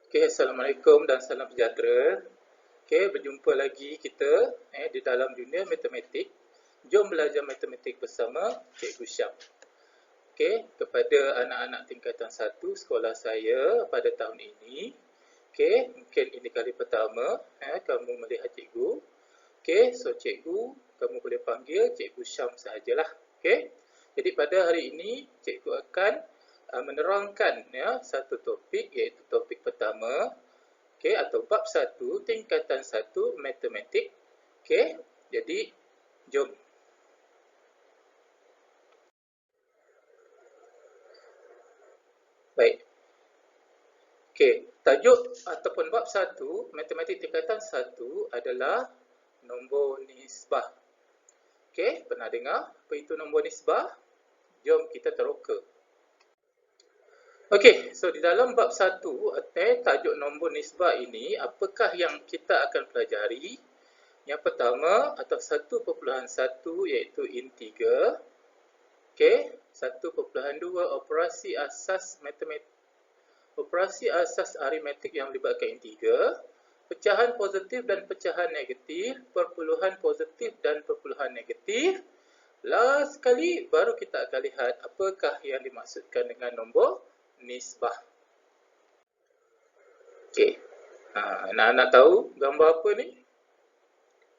Okay, Assalamualaikum dan salam sejahtera. Okay, berjumpa lagi kita di dalam dunia matematik. Jom belajar matematik bersama Cikgu Syam. Okay, kepada anak-anak tingkatan 1 sekolah saya pada tahun ini. Okay, mungkin ini kali pertama kamu melihat cikgu. Okay, so cikgu, kamu boleh panggil Cikgu Syam sahajalah. Okay, jadi pada hari ini cikgu akan menerangkan satu topik, iaitu topik pertama, okay, atau bab 1 tingkatan 1 matematik. Okay, jadi jom. Baik. Okay, tajuk ataupun bab 1 matematik tingkatan 1 adalah nombor nisbah. Okay, pernah dengar apa itu nombor nisbah? Jom kita teroka. Okey, so di dalam bab 1, tajuk nombor nisbah ini, apakah yang kita akan pelajari? Yang pertama atau 1.1 iaitu integer. Okey, 1.2 operasi asas matematik. Operasi asas aritmetik yang melibatkan integer, pecahan positif dan pecahan negatif, perpuluhan positif dan perpuluhan negatif. Last sekali baru kita akan lihat apakah yang dimaksudkan dengan nombor nisbah. Okey. Anak-anak tahu gambar apa ni?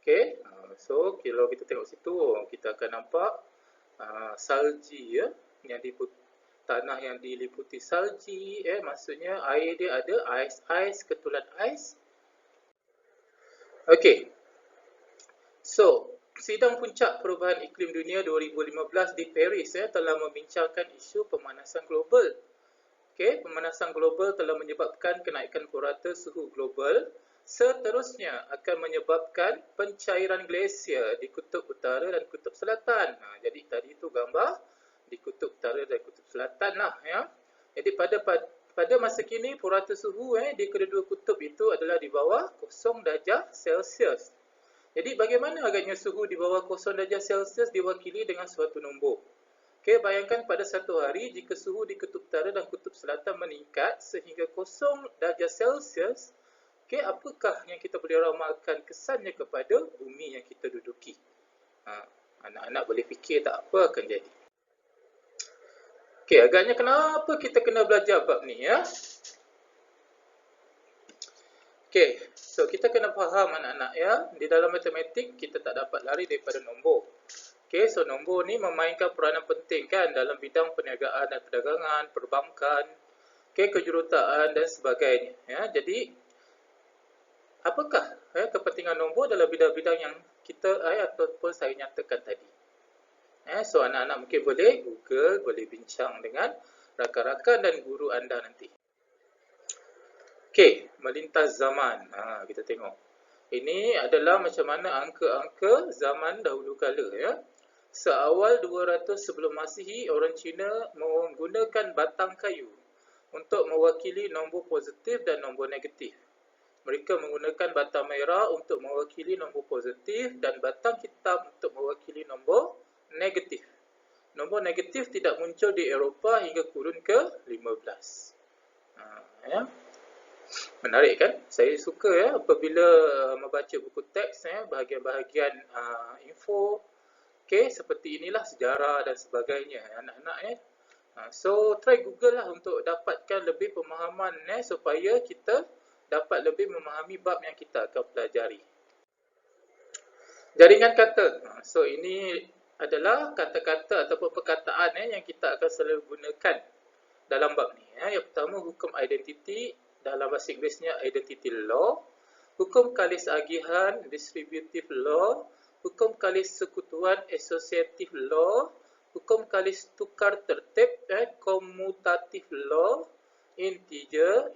Okey. So, kalau kita tengok situ, kita akan nampak salji yang tanah yang diliputi salji, maksudnya air dia ada ais, ketulan ais. Okey. So, sidang puncak perubahan iklim dunia 2015 di Paris telah membincangkan isu pemanasan global. Okay, pemanasan global telah menyebabkan kenaikan purata suhu global. Seterusnya akan menyebabkan pencairan glasier di kutub utara dan kutub selatan. Jadi tadi itu gambar di kutub utara dan kutub selatan lah ya. Jadi pada masa kini purata suhu di kedua-dua kutub itu adalah di bawah 0 darjah Celsius. Jadi bagaimana agaknya suhu di bawah 0 darjah Celsius diwakili dengan suatu nombor? Okay, bayangkan pada satu hari jika suhu di kutub utara dan kutub selatan meningkat sehingga 0 darjah Celsius, okay, apakah yang kita boleh ramalkan kesannya kepada bumi yang kita duduki? Anak-anak boleh fikir tak apa akan jadi? Okay, agaknya kenapa kita kena belajar bab ni ya? Okay, so kita kena faham anak-anak ya, di dalam matematik kita tak dapat lari daripada nombor. Okay, so nombor ni memainkan peranan penting kan dalam bidang perniagaan dan perdagangan, perbankan, okay, kejuruteraan dan sebagainya. Ya, jadi apakah kepentingan nombor dalam bidang-bidang yang kita ataupun saya nyatakan tadi? So anak-anak mungkin boleh Google, boleh bincang dengan rakan-rakan dan guru anda nanti. Okay, melintas zaman. Kita tengok. Ini adalah macam mana angka-angka zaman dahulu kala ya. Seawal 200 sebelum Masihi, orang Cina menggunakan batang kayu untuk mewakili nombor positif dan nombor negatif. Mereka menggunakan batang merah untuk mewakili nombor positif dan batang hitam untuk mewakili nombor negatif. Nombor negatif tidak muncul di Eropah hingga kurun ke-15. Ya. Menarik kan? Saya suka ya apabila membaca buku teks bahagian-bahagian info. Okay, seperti inilah sejarah dan sebagainya anak-anak So try Google lah untuk dapatkan lebih pemahaman supaya kita dapat lebih memahami bab yang kita akan pelajari. Jaringan kata. So ini adalah kata-kata ataupun perkataan yang kita akan selalu gunakan dalam bab ni. Yang pertama hukum identiti, dalam bahasa Inggerisnya identity law, hukum kalis agihan distributive law, hukum kalis sekutuan associative law, hukum kalis tukar tertib commutative law, integer,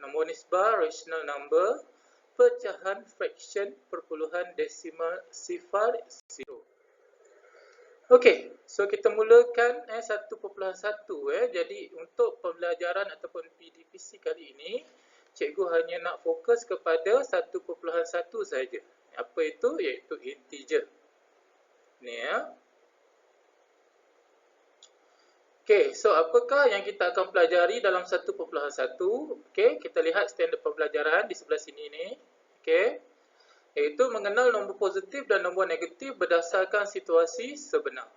nombor nisbah rational number, pecahan fraction, perpuluhan desimal sifar, zero. Okey, so kita mulakan 1.1 jadi untuk pembelajaran ataupun PDPC kali ini cikgu hanya nak fokus kepada 1.1 saja. Apa itu? Iaitu integer. Ni ya. Okey, so apakah yang kita akan pelajari dalam 1.1? Okey, kita lihat standard pembelajaran di sebelah sini ni. Okey, iaitu mengenal nombor positif dan nombor negatif berdasarkan situasi sebenar.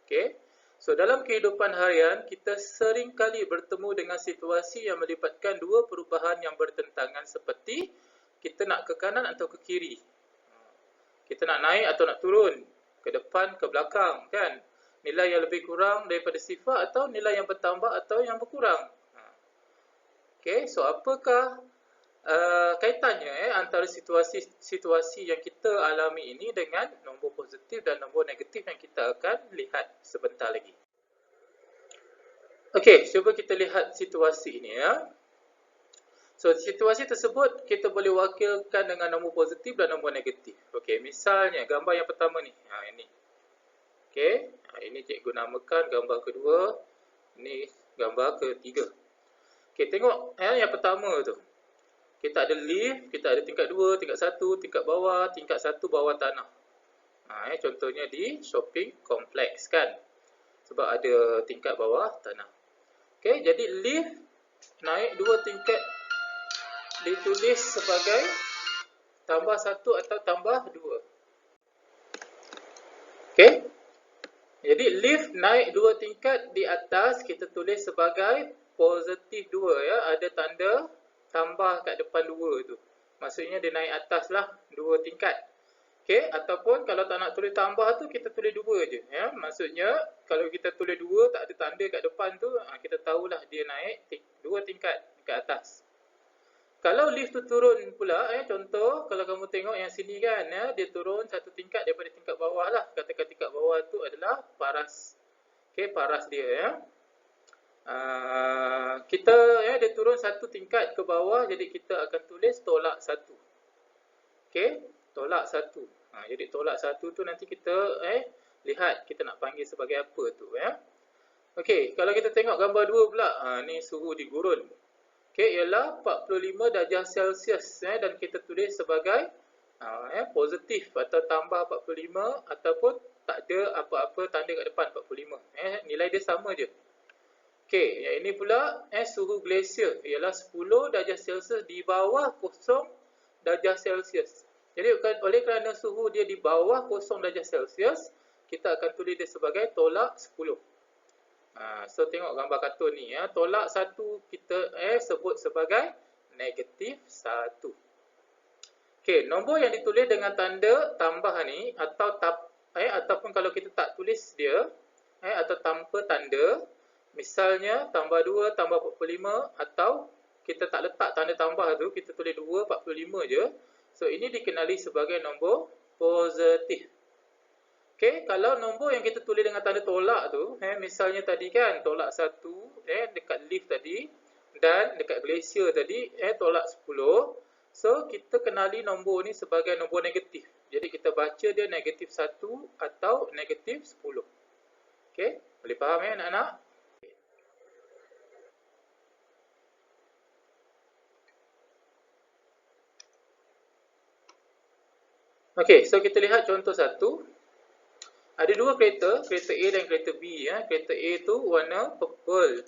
Okey, so dalam kehidupan harian, kita sering kali bertemu dengan situasi yang melibatkan dua perubahan yang bertentangan seperti kita nak ke kanan atau ke kiri. Kita nak naik atau nak turun, ke depan, ke belakang, kan? Nilai yang lebih kurang daripada sifar atau nilai yang bertambah atau yang berkurang. Okey, so apakah kaitannya antara situasi yang kita alami ini dengan nombor positif dan nombor negatif yang kita akan lihat sebentar lagi. Okey, cuba kita lihat situasi ini ya. So, situasi tersebut kita boleh wakilkan dengan nombor positif dan nombor negatif. Okey, misalnya gambar yang pertama ni. Ini. Okey, ini cikgu namakan gambar kedua. Ini gambar ketiga. Okey, tengok yang pertama tu. Kita ada lift, kita ada tingkat 2, tingkat 1, tingkat bawah, tingkat 1 bawah tanah. Contohnya di shopping kompleks kan. Sebab ada tingkat bawah tanah. Okey, jadi lift naik 2 tingkat ditulis sebagai tambah 1 atau tambah 2. Okey. Jadi lift naik 2 tingkat di atas kita tulis sebagai positif 2 ya, ada tanda tambah kat depan 2 tu. Maksudnya dia naik atas lah 2 tingkat. Okey, ataupun kalau tak nak tulis tambah tu kita tulis 2 je ya. Maksudnya kalau kita tulis 2 tak ada tanda kat depan tu, kita tahulah dia naik 2 tingkat ke atas. Kalau lift tu turun pula, contoh kalau kamu tengok yang sini kan, dia turun 1 tingkat daripada tingkat bawah lah. Katakan tingkat bawah tu adalah paras. Okey, paras dia ya. Dia turun 1 tingkat ke bawah, jadi kita akan tulis tolak 1. Okey, tolak 1. Jadi tolak 1 tu nanti kita lihat kita nak panggil sebagai apa tu ya. Okey, kalau kita tengok gambar 2 pula, ni suhu di gurun. Okey, ialah 45 darjah Celsius dan kita tulis sebagai positif atau tambah 45 ataupun tak ada apa-apa tanda kat depan 45. Nilai dia sama je. Okey, yang ini pula suhu glasier ialah 10 darjah Celsius di bawah 0 darjah Celsius. Jadi oleh kerana suhu dia di bawah 0 darjah Celsius, kita akan tulis dia sebagai tolak 10. So tengok gambar kartun ni ya. Tolak 1 kita sebut sebagai negatif 1. Okey, nombor yang ditulis dengan tanda tambah ni ataupun kalau kita tak tulis dia atau tanpa tanda, misalnya tambah 2 tambah 45 atau kita tak letak tanda tambah tu, kita tulis 2 45 je. So ini dikenali sebagai nombor positif. Okey, kalau nombor yang kita tulis dengan tanda tolak tu, misalnya tadi kan tolak 1 dekat lift tadi dan dekat glacier tadi tolak 10. So kita kenali nombor ni sebagai nombor negatif. Jadi kita baca dia negatif 1 atau negatif 10. Okey, boleh faham anak-anak? Okey, so kita lihat contoh 1. Ada 2 kereta, kereta A dan kereta B ya. Kereta A tu warna purple,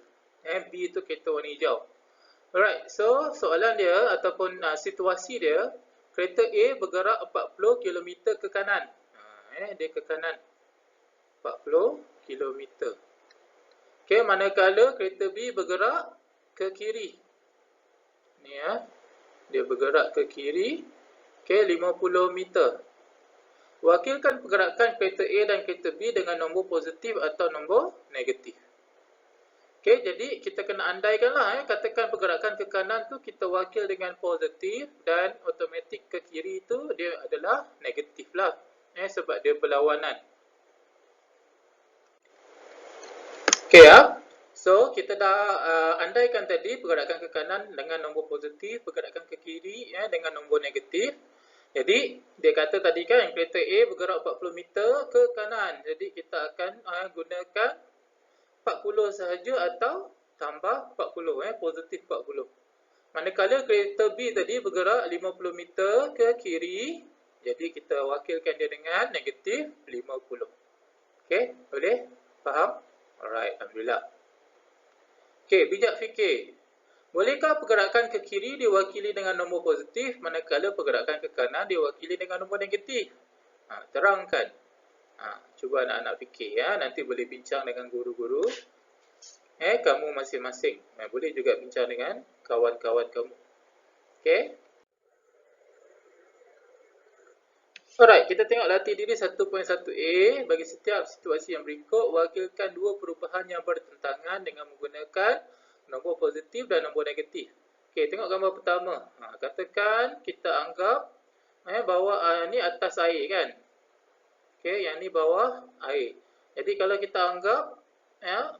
B tu kereta warna hijau. Alright, so soalan dia ataupun situasi dia, kereta A bergerak 40 km ke kanan. Dia ke kanan 40 km. Okey, manakala kereta B bergerak ke kiri. Ni ya. Dia bergerak ke kiri 50 meter. Wakilkan pergerakan kereta A dan kereta B dengan nombor positif atau nombor negatif. Okey, jadi kita kena andaikanlah katakan pergerakan ke kanan tu kita wakil dengan positif dan automatik ke kiri tu dia adalah negatif lah. Sebab dia berlawanan. Okey ya. So kita dah andaikan tadi pergerakan ke kanan dengan nombor positif, pergerakan ke kiri dengan nombor negatif. Jadi, dia kata tadi kan kereta A bergerak 40 meter ke kanan. Jadi, kita akan gunakan 40 sahaja atau tambah 40, positif 40. Manakala kereta B tadi bergerak 50 meter ke kiri. Jadi, kita wakilkan dia dengan negatif 50. Okey, boleh? Faham? Alright, Alhamdulillah. Okey, bijak fikir. Bolehkah pergerakan ke kiri diwakili dengan nombor positif manakala pergerakan ke kanan diwakili dengan nombor negatif? Terangkan. Cuba anak-anak fikir ya. Nanti boleh bincang dengan guru-guru. Kamu masing-masing. Boleh juga bincang dengan kawan-kawan kamu. Okey. Alright, kita tengok latih diri 1.1a. Bagi setiap situasi yang berikut, wakilkan dua perubahan yang bertentangan dengan menggunakan nombor positif dan nombor negatif. Okey, tengok gambar pertama. Katakan kita anggap bawah ni atas air kan. Okey, yang ni bawah air. Jadi kalau kita anggap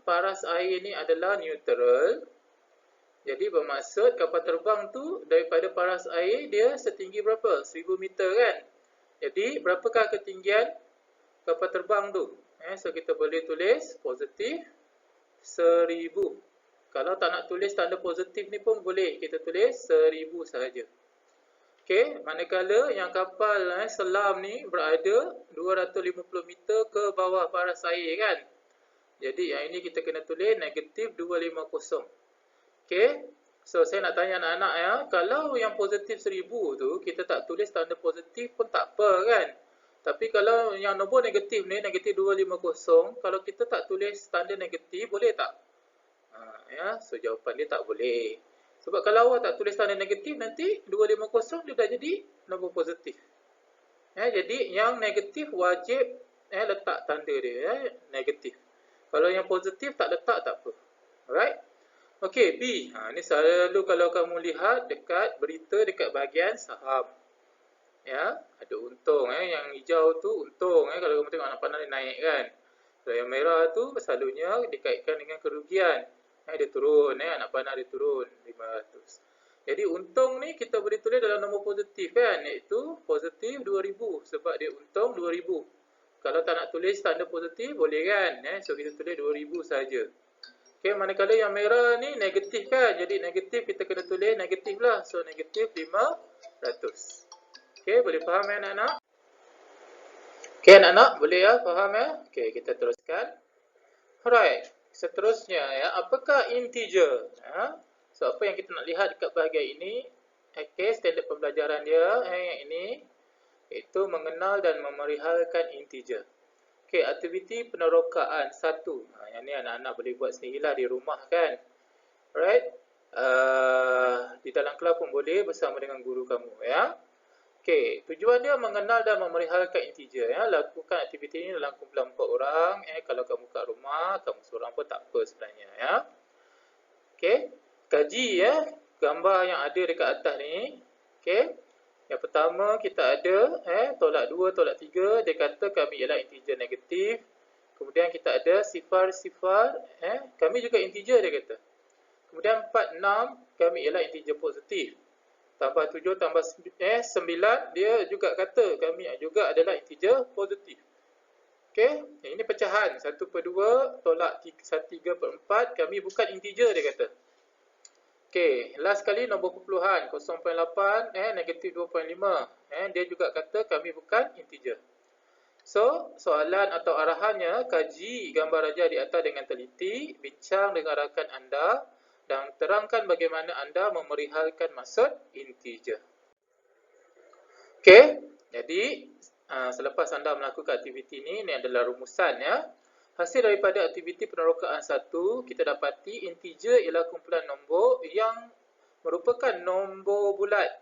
paras air ni adalah neutral. Jadi bermaksud kapal terbang tu daripada paras air dia setinggi berapa? 1000 meter kan. Jadi berapakah ketinggian kapal terbang tu? So kita boleh tulis positif 1000. Kalau tak nak tulis tanda positif ni pun boleh. Kita tulis 1000 sahaja. Okey, manakala yang kapal selam ni berada 250 meter ke bawah paras air kan. Jadi yang ini kita kena tulis negatif 250. Okey. So saya nak tanya anak-anak kalau yang positif 1000 tu kita tak tulis tanda positif pun tak apa kan. Tapi kalau yang nombor negatif ni negatif 250, kalau kita tak tulis tanda negatif boleh tak? So jawapan dia tak boleh. Sebab kalau awak tak tulis tanda negatif nanti 250 dia dah jadi nombor positif. Jadi yang negatif wajib letak tanda dia negatif. Kalau yang positif tak letak tak apa. Alright? Okey, B. Ni selalu kalau kamu lihat dekat berita dekat bahagian saham. Ada untung. Yang hijau tu untung. Kalau kamu tengok anak panah dia naik kan. Kalau yang merah tu selalunya dikaitkan dengan kerugian. Dia turun. Anak panah dia turun 500. Jadi untung ni kita boleh tulis dalam nombor positif kan. Iaitu positif 2000. Sebab dia untung 2000. Kalau tak nak tulis tanda positif boleh kan. So kita tulis 2000 saja. Okey, manakala yang merah ni negatif kan. Jadi negatif kita kena tulis negatif lah. So negatif 500. Okey, boleh faham anak-anak? Okey anak-anak, boleh faham Okey, kita teruskan. Alright, seterusnya apakah integer? So apa yang kita nak lihat dekat bahagian ini? Okey, standard pembelajaran dia yang ini iaitu mengenal dan memerihalkan integer. Okey, aktiviti penerokaan 1. Yang ni anak-anak boleh buat sendirilah di rumah kan. Alright. Di dalam kelas pun boleh bersama dengan guru kamu Okey, tujuan dia mengenal dan memerihalkan integer Lakukan aktiviti ini dalam kumpulan 4 orang kalau kamu kat rumah, kamu seorang pun tak apa sebenarnya Okey, kaji gambar yang ada dekat atas ni. Okey. Yang pertama kita ada tolak 2, tolak 3. Dia kata kami ialah integer negatif. Kemudian kita ada sifar-sifar. Kami juga integer dia kata. Kemudian 4, 6. Kami ialah integer positif. Tambah 7, tambah 9. Dia juga kata kami juga adalah integer positif. Okey. Ini pecahan. 1/2 tolak 3/4. Kami bukan integer dia kata. Okey, last kali nombor perpuluhan 0.8 negatif 2.5. Dia juga kata kami bukan integer. So, soalan atau arahannya kaji gambar rajah di atas dengan teliti, bincang dengan rakan anda dan terangkan bagaimana anda memerihalkan maksud integer. Okey, jadi selepas anda melakukan aktiviti ini adalah rumusan Hasil daripada aktiviti penerokaan 1, kita dapati integer ialah kumpulan nombor yang merupakan nombor bulat.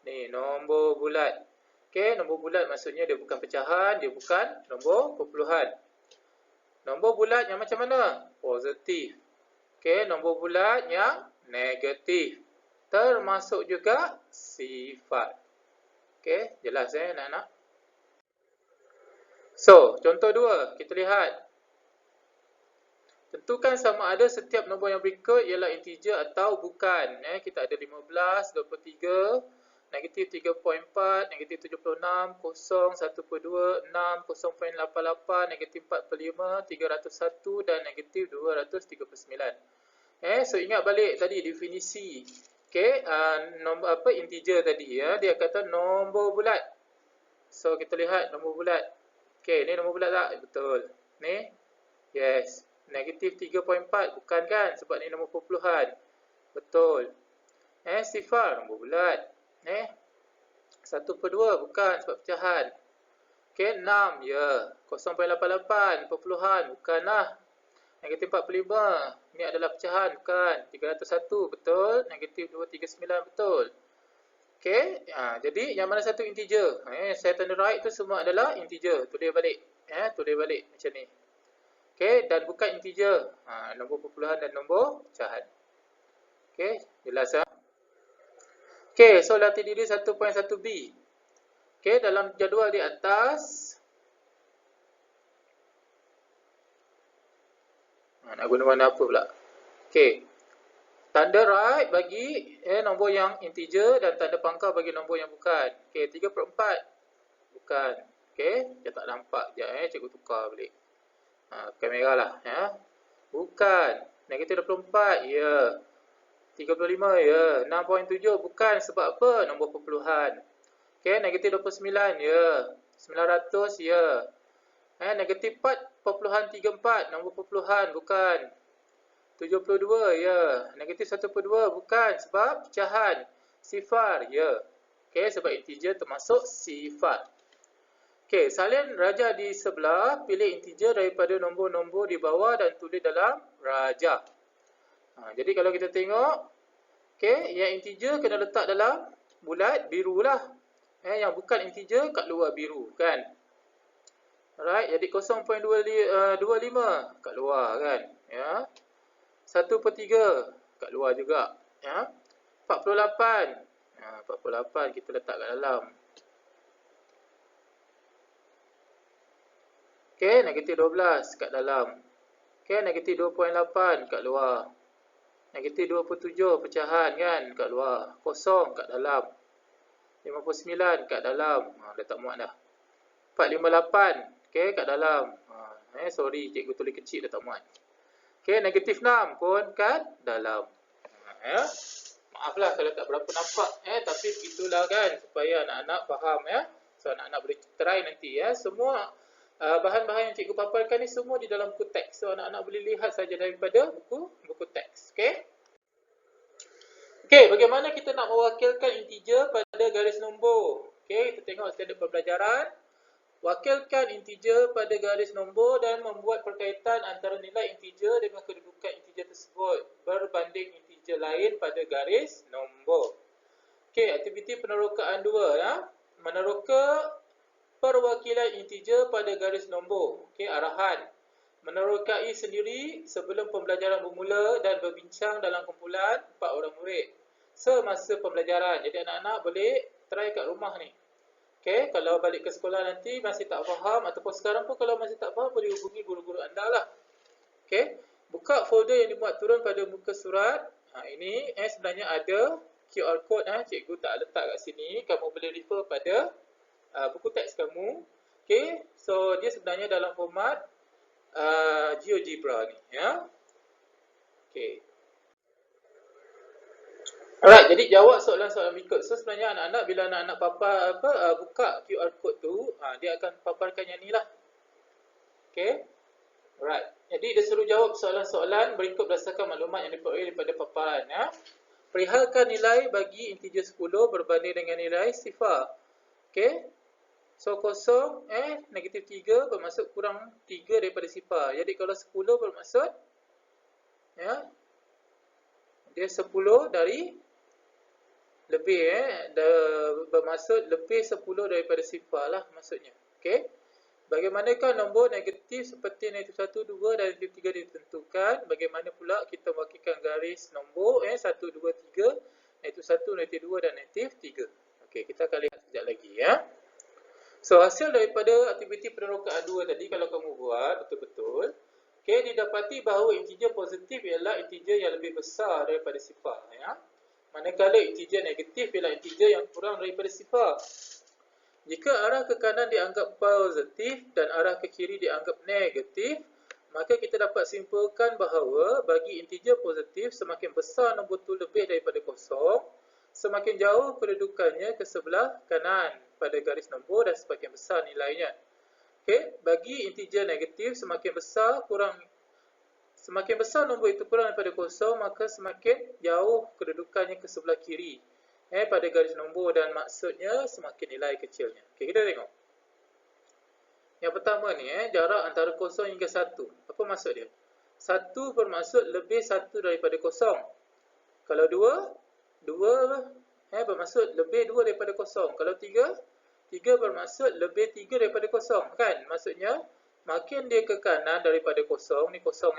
Ni nombor bulat. Okey, nombor bulat maksudnya dia bukan pecahan, dia bukan nombor perpuluhan. Nombor bulat yang macam mana? Positif. Okey, nombor bulat yang negatif. Termasuk juga sifat. Okey, jelas anak-anak? So, contoh 2, kita lihat. Tentukan sama ada setiap nombor yang berikut ialah integer atau bukan. Kita ada 15, 23, negatif 3.4, negatif 76, 0, 1/2, 6, 0.88, negatif 4/5, 301 dan negatif 239. So, ingat balik tadi definisi. Okey, nombor integer tadi dia kata nombor bulat. So, kita lihat nombor bulat. Okey, ni nombor bulat tak? Betul. Ni? Yes. Negatif 3.4 bukan kan? Sebab ni nombor perpuluhan. Betul. Sifar nombor bulat. 1/2 bukan sebab pecahan. Okey, 6 ya. 0.88 perpuluhan bukanlah. Negatif 45 ni adalah pecahan bukan. 301 betul. Negatif 239 betul. Okey, jadi yang mana satu integer? Saya tanda right tu semua adalah integer. Tulis balik. Tulis balik macam ni. Okey, dan bukan integer. Nombor perpuluhan dan nombor pecahan. Okey, jelas ah. Okey, so latih diri 1.1b. Okey, dalam jadual di atas nak guna warna apa pula? Okey. Tanda right bagi nombor yang integer dan tanda pangkal bagi nombor yang bukan. Okey, 3/4 bukan. Okey, dia tak nampak je cikgu tukar balik. Kamera lah Bukan. Negatif 24 ya. 35 ya. 6.7 bukan sebab apa? Nombor perpuluhan. Okey, negatif 29 ya. 900 ya. Negatif 4.34 nombor perpuluhan bukan. 72 ya. Negatif 1/2 bukan sebab pecahan. Sifar ya. Okey, sebab integer termasuk sifar. Okey, salin raja di sebelah, pilih integer daripada nombor-nombor di bawah dan tulis dalam raja. Jadi kalau kita tengok, okey, yang integer kena letak dalam bulat biru lah. Yang bukan integer kat luar biru kan. Alright, jadi 0.25 kat luar kan. Ya. 1/3 kat luar juga. 48. 48 kita letak kat dalam. Okey, negatif 12 kat dalam. Okey, negatif 2.8 kat luar. Negatif 27 pecahan kan kat luar. 0 kat dalam. 59 kat dalam. Dah tak muat dah. 458. Okey, kat dalam. Sorry, cikgu tulis kecil dah tak muat. Okey, negatif 6 pun kat dalam. Maaflah kalau tak berapa nampak. Tapi begitulah kan. Supaya anak-anak faham So, anak-anak boleh try nanti Semua bahan-bahan yang cikgu paparkan ni semua di dalam buku teks. So, anak-anak boleh lihat saja daripada buku teks. Okey. Okey, bagaimana kita nak mewakilkan integer pada garis nombor? Okey, kita tengok standard pembelajaran. Wakilkan integer pada garis nombor dan membuat perkaitan antara nilai integer dengan kedudukan integer tersebut berbanding integer lain pada garis nombor. Okey, aktiviti penerokaan 2 Meneroka perwakilan integer pada garis nombor. Okey, arahan. Menerokai sendiri sebelum pembelajaran bermula dan berbincang dalam kumpulan 4 orang murid semasa pembelajaran. Jadi anak-anak boleh try kat rumah ni. Okey, kalau balik ke sekolah nanti masih tak faham ataupun sekarang pun kalau masih tak faham boleh hubungi guru-guru anda lah. Okey, buka folder yang dimuat turun pada muka surat. Ini sebenarnya ada QR code cikgu tak letak kat sini. Kamu boleh refer pada buku teks kamu. Okey, so dia sebenarnya dalam format GeoGebra ni Okey. Alright, jadi jawab soalan-soalan berikut. So sebenarnya anak-anak bila anak-anak papar buka QR code tu, dia akan paparkan yang ni lah. Okey. Alright. Jadi dia suruh jawab soalan-soalan berikut berdasarkan maklumat yang diperoleh daripada paparan Perihalkan nilai bagi integer 10 berbanding dengan nilai sifar. Okey. So 0 negatif 3 bermaksud kurang 3 daripada sifar. Jadi kalau 10 bermaksud dia 10 dari lebih bermaksud lebih 10 daripada sifar lah maksudnya. Okey. Bagaimanakah nombor negatif seperti negatif 1, 2 dan negatif 3 ditentukan? Bagaimana pula kita wakilkan garis nombor 1, 2, 3, negatif 1, negatif 2 dan negatif 3. Okey, kita akan lihat sekejap lagi So hasil daripada aktiviti penerokaan 2 tadi kalau kamu buat betul-betul, okey, didapati bahawa integer positif ialah integer yang lebih besar daripada sifar Manakala integer negatif ialah integer yang kurang daripada sifar. Jika arah ke kanan dianggap positif dan arah ke kiri dianggap negatif, maka kita dapat simpulkan bahawa bagi integer positif semakin besar nombor tu lebih daripada kosong, semakin jauh kedudukannya ke sebelah kanan pada garis nombor dan semakin besar nilainya. Okey, bagi integer negatif semakin besar kurang Semakin besar nombor itu kurang daripada kosong, maka semakin jauh kedudukannya ke sebelah kiri pada garis nombor, dan maksudnya semakin nilai kecilnya. Okey, kita tengok. Yang pertama ni jarak antara kosong hingga 1. Apa maksud dia? 1 bermaksud lebih 1 daripada kosong. Kalau 2 bermaksud lebih 2 daripada kosong. Kalau 3 bermaksud lebih 3 daripada kosong, kan? Maksudnya makin dia ke kanan daripada kosong, ni kosong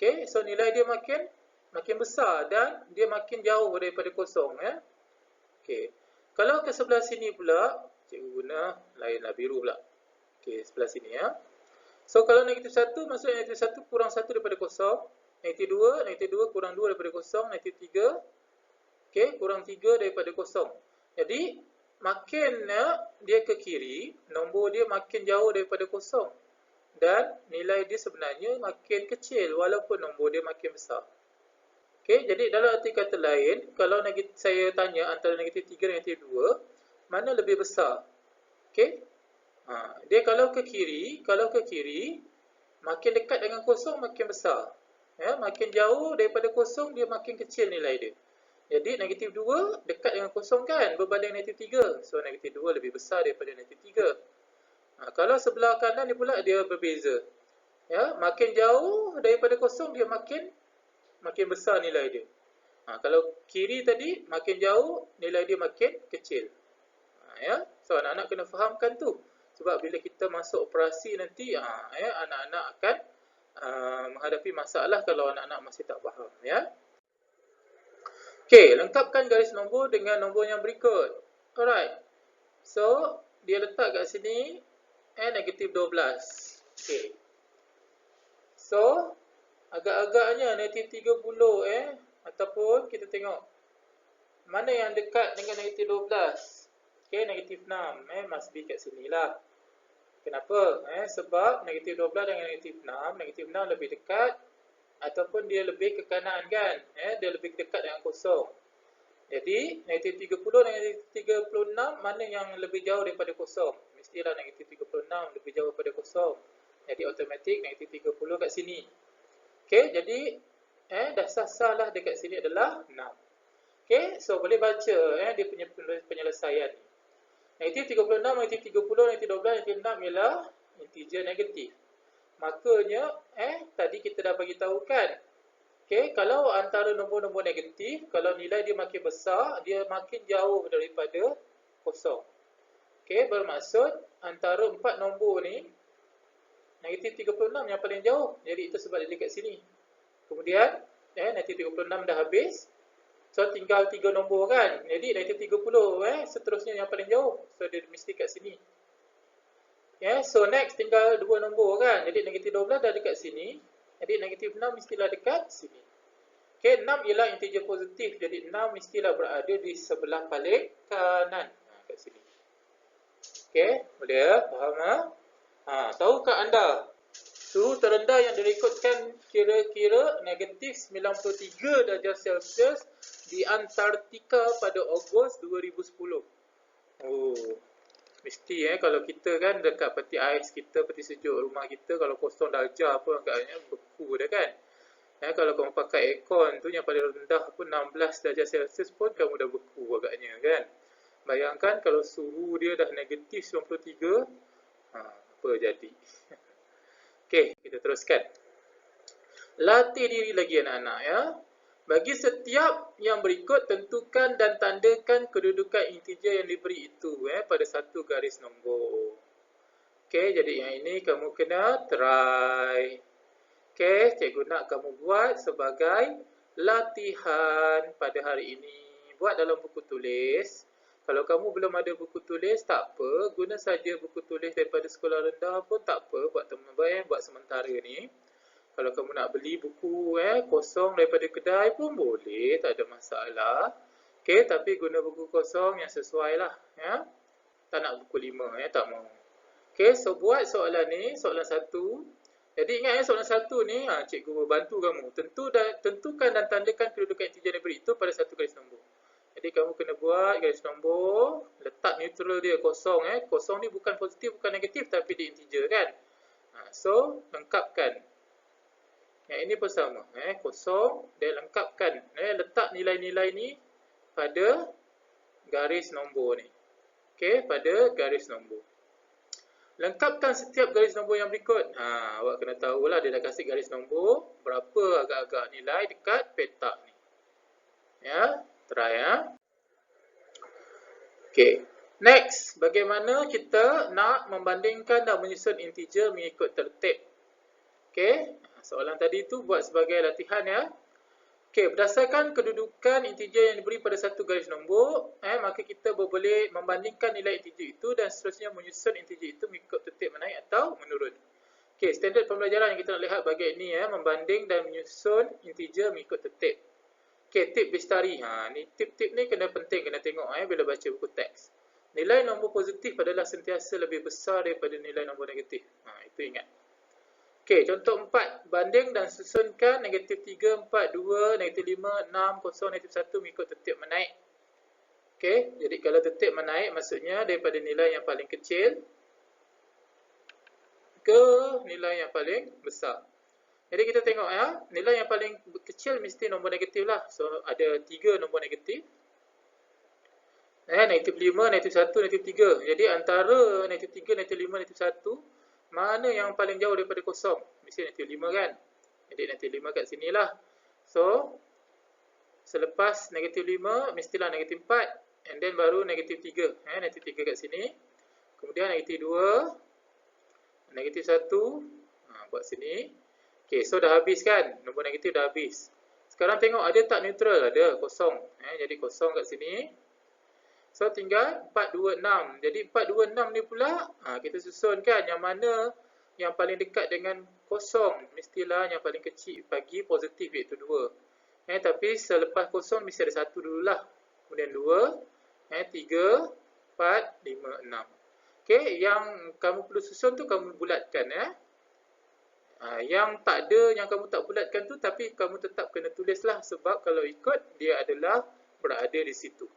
okey, so nilai dia makin besar dan dia makin jauh daripada kosong okey. Kalau ke sebelah sini pula, cikgu guna lainlah, biru pula. Okey, sebelah sini So kalau negatif 1 maksudnya negatif 1 kurang 1 daripada kosong, negatif 2 kurang 2 daripada kosong, negatif 3 okey, kurang 3 daripada kosong. Jadi makin dia ke kiri, nombor dia makin jauh daripada kosong. Dan nilai dia sebenarnya makin kecil walaupun nombor dia makin besar. Okey, jadi dalam arti kata lain, kalau saya tanya antara negatif 3 dan negatif 2, mana lebih besar? Okey. Dia kalau ke kiri, makin dekat dengan kosong makin besar. Makin jauh daripada kosong dia makin kecil nilai dia. Jadi negatif 2 dekat dengan kosong kan, berbanding negatif 3. So negatif 2 lebih besar daripada negatif 3. Kalau sebelah kanan ni pula dia berbeza. Makin jauh daripada kosong dia makin besar nilai dia. Kalau kiri tadi makin jauh nilai dia makin kecil. So anak-anak kena fahamkan tu. Sebab bila kita masuk operasi nanti anak-anak akan menghadapi masalah kalau anak-anak masih tak faham Okey, lengkapkan garis nombor dengan nombor yang berikut. Alright. So, dia letak kat sini negatif 12. Okey. So, agak-agaknya negatif 30 ataupun kita tengok mana yang dekat dengan negatif 12. Okey, negatif 6 must be kat sinilah. Kenapa? Sebab negatif 12 dengan negatif 6 lebih dekat ataupun dia lebih ke kanan kan? Dia lebih dekat dengan kosong. Jadi, negatif 30 dan negatif 36 mana yang lebih jauh daripada kosong? Mestilah negatif 36 lebih jauh daripada kosong. Jadi, automatik negatif 30 kat sini. Okey, jadi dah sah-sah lah dekat sini adalah 6. Okey, so boleh baca dia punya penyelesaian ni. Negatif 36, negatif 30, negatif 12, negatif 6 ialah integer negatif. Makanya tadi kita dah bagi tahu kan. Okey, kalau antara nombor-nombor negatif, kalau nilai dia makin besar, dia makin jauh daripada kosong. Okey, bermaksud antara 4 nombor ni negatif 36 yang paling jauh. Jadi itu sebab dia dekat sini. Kemudian negatif 36 dah habis. So tinggal 3 nombor kan. Jadi negatif 30 seterusnya yang paling jauh. So dia mesti kat sini. So next tinggal 2 nombor kan. Jadi negatif 12 dah dekat sini. Jadi negatif 6 mestilah dekat sini. Okey, 6 ialah integer positif. Jadi 6 mestilah berada di sebelah paling kanan. Kat sini. Okey, boleh faham tahukah anda suhu terendah yang direkodkan kira-kira negatif 93 darjah Celsius di Antartika pada Ogos 2010. Mesti kalau kita kan dekat peti ais kita, peti sejuk rumah kita, kalau kosong darjah pun agaknya beku dah kan. Kalau kamu pakai aircon tu yang paling rendah pun 16 darjah Celsius pun kamu dah beku agaknya kan. Bayangkan kalau suhu dia dah negatif 93, apa jadi? Okey, kita teruskan. Latih diri lagi anak-anak Bagi setiap yang berikut, tentukan dan tandakan kedudukan integer yang diberi itu pada satu garis nombor. Okey, jadi yang ini kamu kena try. Okey, cikgu nak kamu buat sebagai latihan pada hari ini. Buat dalam buku tulis. Kalau kamu belum ada buku tulis, tak apa. Guna saja buku tulis daripada sekolah rendah pun tak apa. Buat teman-teman buat sementara ni. Kalau kamu nak beli buku kosong daripada kedai pun boleh. Tak ada masalah. Okey, tapi guna buku kosong yang sesuai lah. Tak nak buku 5, tak mau. Okey, so buat soalan ni, soalan 1. Jadi ingat soalan 1 ni, cikgu bantu kamu. Tentukan dan tandakan kedudukan integer yang beri itu pada satu garis nombor. Jadi kamu kena buat garis nombor, letak neutral dia kosong. Kosong ni bukan positif, bukan negatif, tapi dia integer kan. So, lengkapkan. Yang ini pun sama, kosong dan lengkapkan, letak nilai-nilai ni pada garis nombor ni. Okey, pada garis nombor. Lengkapkan setiap garis nombor yang berikut. Awak kena tahulah dia dah kasih garis nombor berapa agak-agak nilai dekat petak ni. Ya, try ya. Okey. Next, bagaimana kita nak membandingkan dan menyusun integer mengikut tertib? Okey, soalan tadi tu buat sebagai latihan ya. Okey, berdasarkan kedudukan integer yang diberi pada satu garis nombor, maka kita boleh membandingkan nilai integer itu dan seterusnya menyusun integer itu mengikut tertib menaik atau menurun. Okey, standard pembelajaran yang kita nak lihat bahagian ini membanding dan menyusun integer mengikut tertib. Okey, tip Bestari. Ni tip-tip ni kena penting, kena tengok bila baca buku teks. Nilai nombor positif adalah sentiasa lebih besar daripada nilai nombor negatif. Itu ingat. Okey, contoh 4. Banding dan susunkan negatif 3, 4, 2, negatif 5, 6, 0, negatif 1 mengikut tertib menaik. Okey, jadi kalau tertib menaik maksudnya daripada nilai yang paling kecil ke nilai yang paling besar. Jadi kita tengok nilai yang paling kecil mesti nombor negatif lah. So ada 3 nombor negatif. Negatif 5, negatif 1, negatif 3. Jadi antara negatif 3, negatif 5, negatif 1, mana yang paling jauh daripada kosong? Mesti negatif 5 kan? Jadi negatif 5 kat sini lah. So, selepas negatif 5, mestilah negatif 4. And then baru negatif 3. Negatif 3 kat sini. Kemudian negatif 2. Negatif 1. Buat sini. Okay, so dah habis kan? Nombor negatif dah habis. Sekarang tengok ada tak neutral? Ada, kosong. Jadi kosong kat sini. So tinggal 4, 2, 6. Jadi 4, 2, 6 ni pula kita susunkan yang mana yang paling dekat dengan kosong. Mestilah yang paling kecil bagi positif iaitu 2. Tapi selepas kosong mesti ada 1 dululah. Kemudian 2, 3, 4, 5, 6. Okey, yang kamu perlu susun tu kamu bulatkan Yang tak ada, yang kamu tak bulatkan tu tapi kamu tetap kena tulislah sebab kalau ikut dia adalah berada di situ.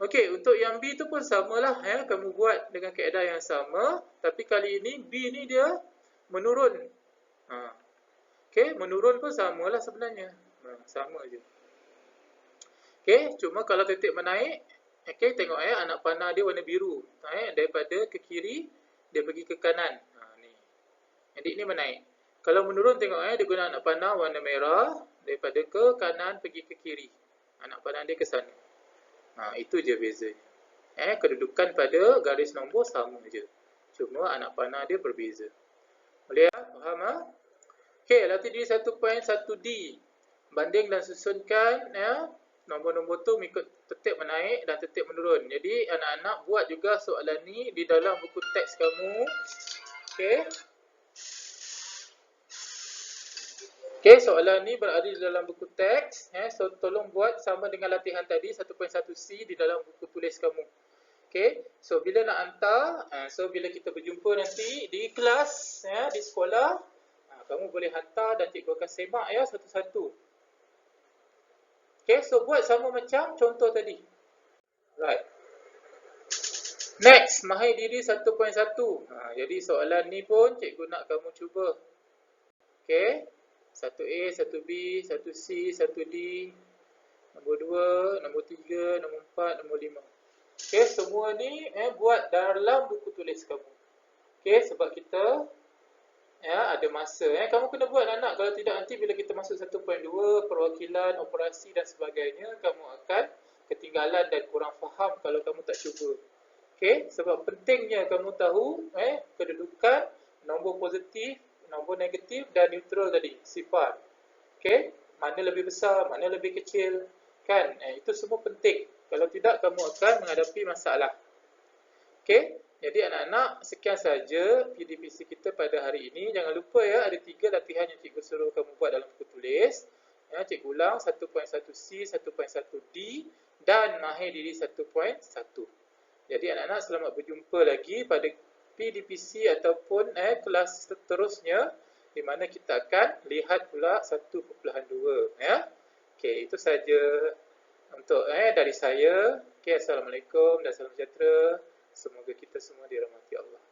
Okey, untuk yang B tu pun samalah kamu buat dengan kaedah yang sama, tapi kali ini B ni dia menurun. Okey, menurun pun samalah sebenarnya. Sama je. Okey, cuma kalau tertib menaik, okey tengok anak panah dia warna biru. Daripada ke kiri dia pergi ke kanan. Ni. Jadi ini menaik. Kalau menurun tengok dia guna anak panah warna merah daripada ke kanan pergi ke kiri. Anak panah dia ke sana. Itu je bezanya. Kedudukan pada garis nombor sama je. Cuma anak panah dia berbeza. Boleh faham Okey, latih diri 1.1D. Banding dan susunkan nombor-nombor tu mengikut tertib menaik dan tertib menurun. Jadi anak-anak buat juga soalan ni di dalam buku teks kamu. Okey. Okey, soalan ni berada di dalam buku teks. So, tolong buat sama dengan latihan tadi, 1.1C di dalam buku tulis kamu. Okey, so bila nak hantar, bila kita berjumpa nanti di kelas, di sekolah, kamu boleh hantar dan cikgu akan semak satu-satu. Okey, so buat sama macam contoh tadi. Right. Next, mahir diri 1.1. Jadi soalan ni pun cikgu nak kamu cuba. Okey. 1A, 1B, 1C, 1D, nombor 2, nombor 3, nombor 4, nombor 5. Okey, semua ni buat dalam buku tulis kamu. Okey, sebab kita ada masa. Kamu kena buat anak, kalau tidak nanti bila kita masuk 1.2, perwakilan, operasi dan sebagainya, kamu akan ketinggalan dan kurang faham kalau kamu tak cuba. Okey, sebab pentingnya kamu tahu kedudukan, nombor positif, nombor negatif dan neutral tadi, sifat. Okey, mana lebih besar, mana lebih kecil, kan? Itu semua penting. Kalau tidak, kamu akan menghadapi masalah. Okey, jadi anak-anak, sekian saja PDPC kita pada hari ini. Jangan lupa ada 3 latihan yang cikgu suruh kamu buat dalam buku tulis. Cikgu ulang 1.1C, 1.1D dan mahir diri 1.1. Jadi anak-anak, selamat berjumpa lagi pada PDPC ataupun kelas seterusnya di mana kita akan lihat pula 1.2 Okey, itu saja untuk dari saya. Okey, assalamualaikum dan salam sejahtera. Semoga kita semua dirahmati Allah.